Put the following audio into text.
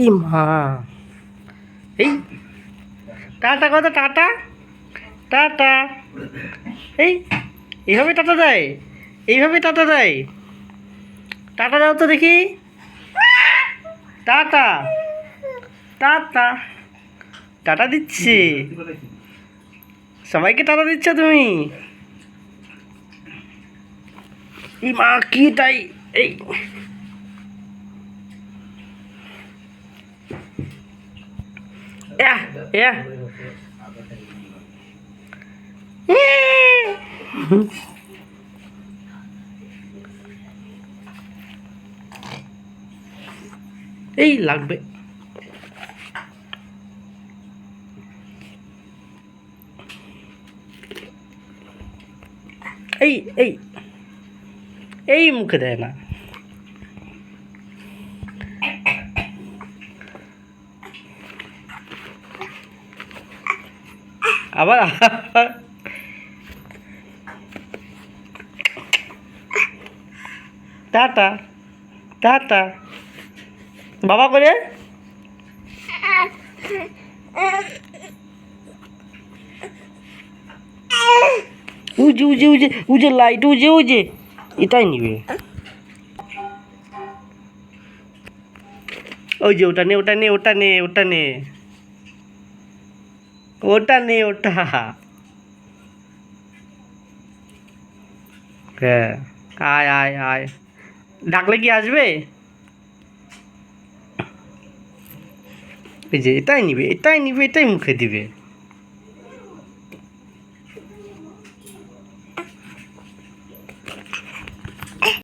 ই মা, এই টাটা কথা, টাটা টাটা। এই এইভাবে টাটা দেয়, এইভাবে টাটা দেয়। টাটা দাও তো দেখি, টাটা টাটা। টাটা দিচ্ছে, সবাইকে টাটা দিচ্ছ তুমি। ই মা, কি তাই? এই এহ, এহ। এই লাগবে। এই এই এই মুখে দেয় না। আবার টাটা টাটা বাবা করে। উজে উজে উজে উজে লাইট, উজে উজে এটাই নিবে। ওই যে ওটা নে, ওটা নে, ওটা নে, ওটা নে, ওটা নে, ওটা। হ্যাঁ, আয় আয় আয়। ডাকলে কি আসবে? এই যে এটাই নিবে, এটাই নিবে, এটাই মুখে দিবে।